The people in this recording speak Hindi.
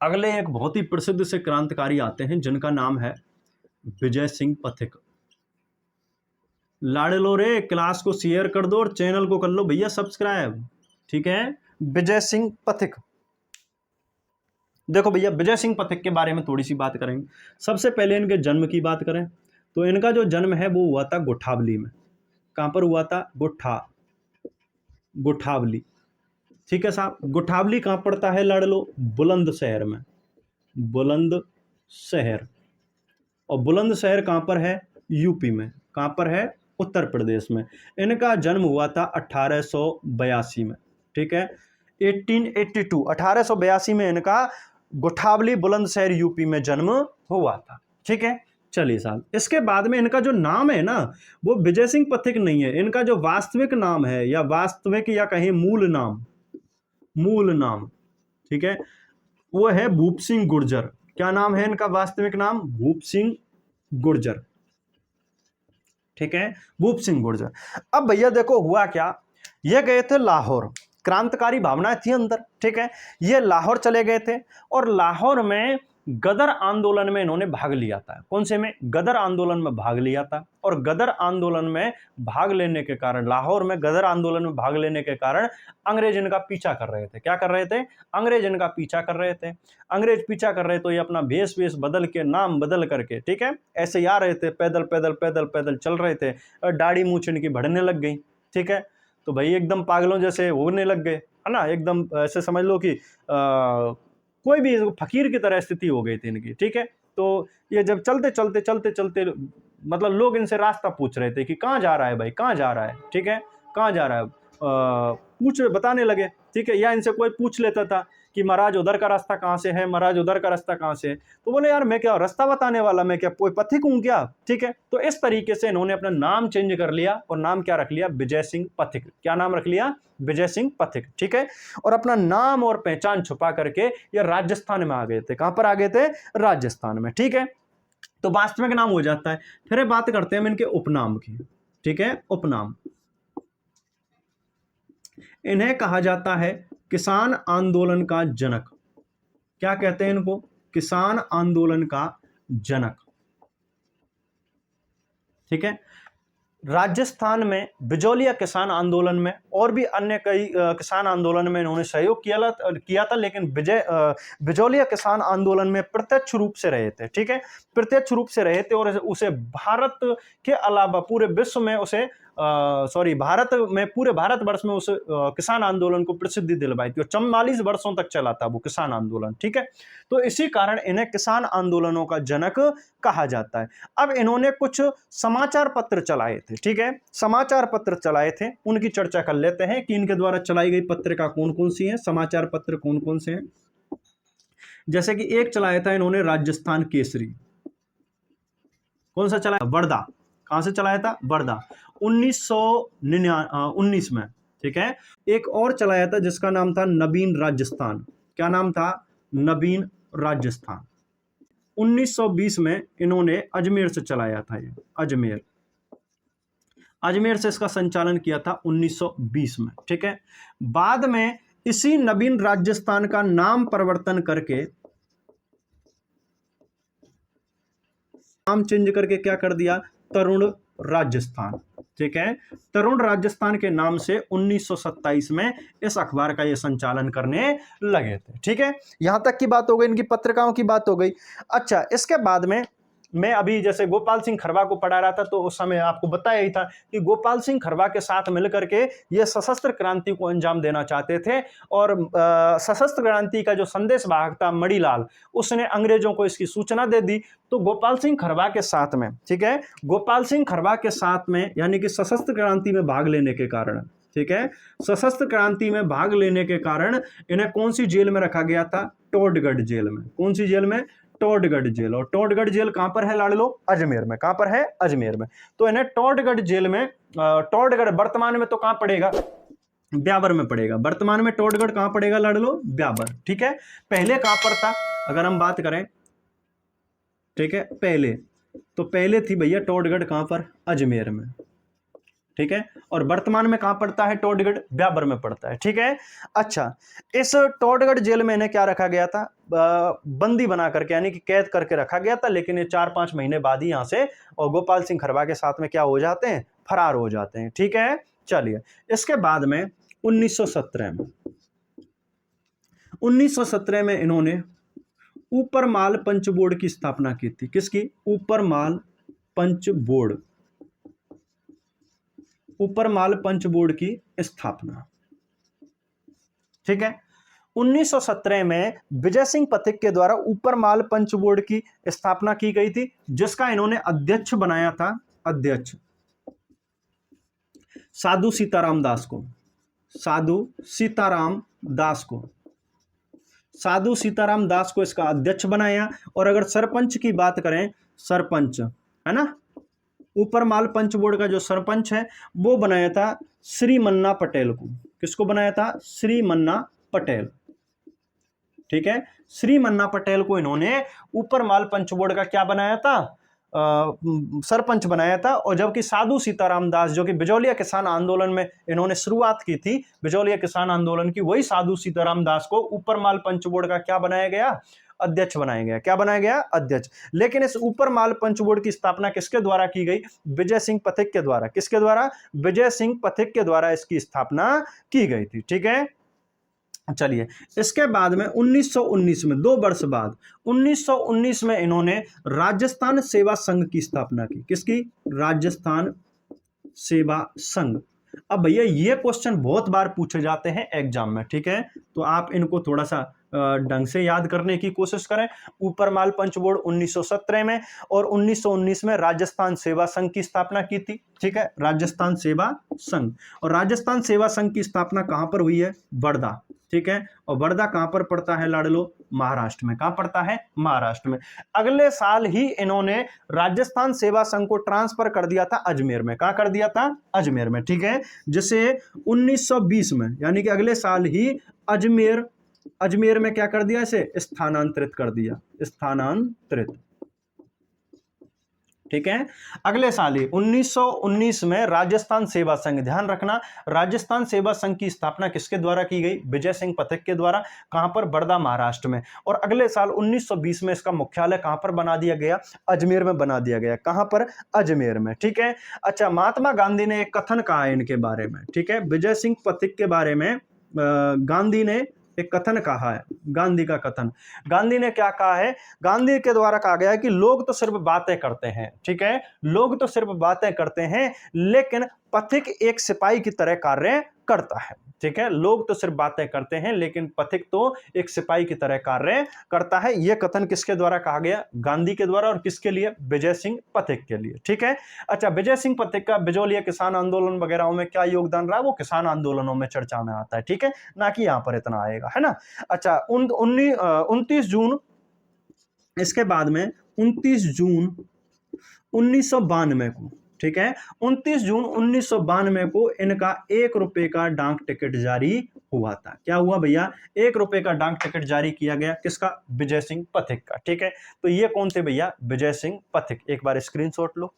अगले एक बहुत ही प्रसिद्ध से क्रांतिकारी आते हैं जिनका नाम है विजय सिंह पथिक। लाडलो रे, क्लास को शेयर कर दो और चैनल को कर लो भैया सब्सक्राइब। ठीक है, विजय सिंह पथिक। देखो भैया, विजय सिंह पथिक के बारे में थोड़ी सी बात करेंगे। सबसे पहले इनके जन्म की बात करें तो इनका जो जन्म है वो हुआ था गुठावली में। कहां पर हुआ था? गुठावली। ठीक है साहब, गुठावली कहां पड़ता है लाडलो? बुलंदशहर में। बुलंदशहर। और बुलंदशहर कहां पर है? यूपी में। कहां पर है? उत्तर प्रदेश में। इनका जन्म हुआ था 1882 में। ठीक है, 1882, 1882 में इनका गुठावली बुलंदशहर यूपी में जन्म हुआ था। ठीक है, चलिए साहब, इसके बाद में इनका जो नाम है ना वो विजय सिंह पथिक नहीं है। इनका जो वास्तविक नाम है, या वास्तविक या कहीं मूल नाम, ठीक है, वो है भूप सिंह गुर्जर। क्या नाम है इनका वास्तविक नाम? भूप सिंह गुर्जर। ठीक है, भूप सिंह गुर्जर। अब भैया देखो हुआ क्या, ये गए थे लाहौर, क्रांतिकारी भावनाएं थी अंदर। ठीक है, ये लाहौर चले गए थे और लाहौर में गदर आंदोलन में इन्होंने भाग लिया था। कौन से में? गदर आंदोलन में भाग लिया था। और गदर आंदोलन में भाग लेने के कारण, लाहौर में गदर आंदोलन में भाग लेने के कारण अंग्रेज इनका पीछा कर रहे थे। क्या कर रहे थे? अंग्रेज इनका पीछा कर रहे थे। अंग्रेज पीछा कर रहे तो ये अपना भेष बदल के, नाम बदल करके, ठीक है, ऐसे ही आ रहे थे, पैदल पैदल पैदल पैदल चल रहे थे और दाढ़ी मूंछ इनकी बढ़ने लग गई। ठीक है, तो भाई एकदम पागलों जैसे होने लग गए, है ना, एकदम ऐसे समझ लो कि कोई भी फकीर की तरह स्थिति हो गई थी इनकी। ठीक है, तो ये जब चलते चलते चलते चलते मतलब लोग इनसे रास्ता पूछ रहे थे कि कहाँ जा रहा है भाई, कहाँ जा रहा है? ठीक है, कहाँ जा रहा है, बताने लगे। ठीक है, या इनसे कोई पूछ लेता था कि महाराज उधर का रास्ता कहाँ से है, महाराज उधर का रास्ता कहाँ से है, तो बोले यार मैं क्या रास्ता बताने वाला, मैं क्या कोई पथिक हूँ क्या? ठीक है, तो इस तरीके से इन्होंने अपना नाम चेंज कर लिया और नाम क्या रख लिया? विजय सिंह पथिक। क्या नाम रख लिया? विजय सिंह पथिक। ठीक है, और अपना नाम और पहचान छुपा करके ये राजस्थान में आ गए थे। कहां पर आ गए थे? राजस्थान में। ठीक है, तो वास्तविक नाम हो जाता है। फिर बात करते हैं हम इनके उपनाम की। ठीक है, उपनाम, इन्हें कहा जाता है किसान आंदोलन का जनक। क्या कहते हैं इनको? किसान आंदोलन का जनक। ठीक है, राजस्थान में बिजौलिया किसान आंदोलन में और भी अन्य कई किसान आंदोलन में इन्होंने सहयोग किया था, लेकिन बिजौलिया किसान आंदोलन में प्रत्यक्ष रूप से रहे थे। ठीक है, प्रत्यक्ष रूप से रहे थे और उसे भारत के अलावा पूरे विश्व में उसे भारत में, पूरे भारतवर्ष में उस किसान आंदोलन को प्रसिद्धि दिलवाई थी और 44 वर्षों तक चला था वो किसान आंदोलन। ठीक है, तो इसी कारण इन्हें किसान आंदोलनों का जनक कहा जाता है। अब इन्होंने कुछ समाचार पत्र चलाए थे। ठीक है, समाचार पत्र चलाए थे, उनकी चर्चा कर लेते हैं कि इनके द्वारा चलाई गई पत्रिका कौन कौन सी है, समाचार पत्र कौन कौन से हैं। जैसे कि एक चलाया था इन्होंने राजस्थान केसरी। कौन सा चलाया? वर्धा। कहां से चलाया था? वर्धा, 1919 में। ठीक है, एक और चलाया था जिसका नाम था नवीन राजस्थान। क्या नाम था? नवीन राजस्थान। 1920 में इन्होंने अजमेर से चलाया था, ये अजमेर से इसका संचालन किया था 1920 में। ठीक है, बाद में इसी नवीन राजस्थान का नाम परिवर्तन करके, नाम चेंज करके क्या कर दिया? तरुण राजस्थान। ठीक है, तरुण राजस्थान के नाम से 1927 में इस अखबार का ये संचालन करने लगे थे। ठीक है, यहां तक की बात हो गई, इनकी पत्रिकाओं की बात हो गई। अच्छा, इसके बाद में मैं अभी जैसे गोपाल सिंह खरवा को पढ़ा रहा था तो उस समय आपको बताया ही था कि गोपाल सिंह खरवा के साथ मिलकर के ये सशस्त्र क्रांति को अंजाम देना चाहते थे और सशस्त्र क्रांति का जो संदेश वाहक था मणिलाल, उसने अंग्रेजों को इसकी सूचना दे दी। तो गोपाल सिंह खरवा के साथ में, ठीक है, गोपाल सिंह खरवा के साथ में, यानी कि सशस्त्र क्रांति में भाग लेने के कारण, ठीक है, सशस्त्र क्रांति में भाग लेने के कारण इन्हें कौन सी जेल में रखा गया था? टोडगढ़ जेल में। कौन सी जेल में? टोडगढ़ जेल। और टोडगढ़ जेल कहां पर है लाडलो? अजमेर में। कहां पर है? अजमेर में। तो इन्हें टोडगढ़ जेल में, टोडगढ़ वर्तमान में तो कहां पड़ेगा? ब्यावर में पड़ेगा। वर्तमान में टोडगढ़ कहां पड़ेगा लाडलो? ब्यावर। ठीक है, पहले कहां पर था अगर हम बात करें? ठीक है, पहले थी भैया टोडगढ़ कहां पर? अजमेर में। ठीक है। और वर्तमान में कहां पड़ता है टोडगढ़, ब्यावर में पड़ता है, ठीक है। अच्छा, इस टोडगढ़ जेल में इन्हें क्या रखा गया था, बंदी बना करके यानी कि कैद करके रखा गया था, लेकिन ये 4-5 महीने बाद ही यहां से और गोपाल सिंह खरवा के साथ में क्या हो जाते हैं, फरार हो जाते हैं, ठीक है। चलिए, इसके बाद में 1917 में इन्होंने ऊपर माल पंच बोर्ड की स्थापना की थी। किसकी, ऊपर माल पंच बोर्ड, ऊपर माल पंच बोर्ड की स्थापना, ठीक है। 1917 में विजय सिंह पथिक के द्वारा ऊपर माल पंच बोर्ड की स्थापना की गई थी, जिसका इन्होंने अध्यक्ष बनाया था, अध्यक्ष साधु सीताराम दास को, साधु सीताराम दास को, साधु सीताराम दास को इसका अध्यक्ष बनाया। और अगर सरपंच की बात करें, सरपंच है ना, ऊपर माल पंच बोर्ड का जो सरपंच है वो बनाया था श्री मन्ना पटेल को। किसको बनाया था, श्री मन्ना पटेल, ठीक है। श्री मन्ना पटेल को इन्होंने ऊपर माल पंच बोर्ड का क्या बनाया था, सरपंच बनाया था। और जबकि साधु सीताराम दास जो कि बिजौलिया किसान आंदोलन में इन्होंने शुरुआत की थी, बिजौलिया किसान आंदोलन की, वही साधु सीताराम दास को ऊपर माल पंच बोर्ड का क्या बनाया गया, अध्यक्ष बनाया गया। क्या बनाया गया, अध्यक्ष। लेकिन इस ऊपर माल पंच बोर्ड की स्थापना किसके द्वारा की गई, विजय सिंह पथिक के द्वारा। किसके द्वारा, विजय सिंह पथिक के द्वारा इसकी स्थापना की गई थी, ठीक है। चलिए, इसके बाद में 1919 में, 2 वर्ष बाद 1919 में इन्होंने राजस्थान सेवा संघ की स्थापना की। किसकी, राजस्थान सेवा संघ। अब भैया ये क्वेश्चन बहुत बार पूछे जाते हैं एग्जाम में, ठीक है, तो आप इनको थोड़ा सा ढंग से याद करने की कोशिश करें। ऊपर माल पंच बोर्ड 1917 में और 1919 में राजस्थान सेवा संघ की स्थापना की थी, ठीक है, राजस्थान सेवा संघ। और राजस्थान सेवा संघ की स्थापना कहां पर हुई है, वर्धा, ठीक है। और वर्धा कहां पर पड़ता है लाडलो, महाराष्ट्र में। कहां पड़ता है, महाराष्ट्र में। अगले साल ही इन्होंने राजस्थान सेवा संघ को ट्रांसफर कर दिया था अजमेर में। कहां कर दिया था, अजमेर में, ठीक है। जिसे 1920 में यानी कि अगले साल ही अजमेर में क्या कर दिया, इसे स्थानांतरित कर दिया, स्थानांतरित, ठीक है। अगले साल ही 1919 में राजस्थान सेवा संघ, ध्यान रखना, राजस्थान सेवा संघ की स्थापना किसके द्वारा की गई, विजय सिंह पथिक के द्वारा। कहां पर, वर्धा, महाराष्ट्र में। और अगले साल 1920 में इसका मुख्यालय कहां पर बना दिया गया, अजमेर में बना दिया गया। कहां पर, अजमेर में, ठीक है। अच्छा, महात्मा गांधी ने एक कथन कहा है इनके बारे में, ठीक है, विजय सिंह पथिक के बारे में गांधी ने एक कथन कहा है, गांधी का कथन। गांधी ने क्या कहा है, गांधी के द्वारा कहा गया है कि लोग तो सिर्फ बातें करते हैं, ठीक है, लोग तो सिर्फ बातें करते हैं, लेकिन पथिक एक सिपाही की तरह कार्य करता है, ठीक है। लोग तो सिर्फ बातें करते हैं, लेकिन पथिक तो एक सिपाही की तरह कार्य करता है। यह कथन किसके द्वारा कहा गया, गांधी के द्वारा। और किसके लिए, विजय सिंह पथिक के लिए, ठीक है। अच्छा, विजय सिंह पथिक का बिजौलिया किसान आंदोलन वगैरह में क्या योगदान रहा, वो किसान आंदोलनों में चर्चा में आता है, ठीक है, ना कि यहां पर इतना आएगा, है ना। अच्छा, 29 जून, इसके बाद में 29 जून 1992 को, ठीक है, 29 जून 1992 को इनका 1 रुपए का डाक टिकट जारी हुआ था। क्या हुआ भैया, 1 रुपए का डाक टिकट जारी किया गया। किसका, विजय सिंह पथिक का, ठीक है। तो ये कौन थे भैया, विजय सिंह पथिक। एक बार स्क्रीनशॉट लो।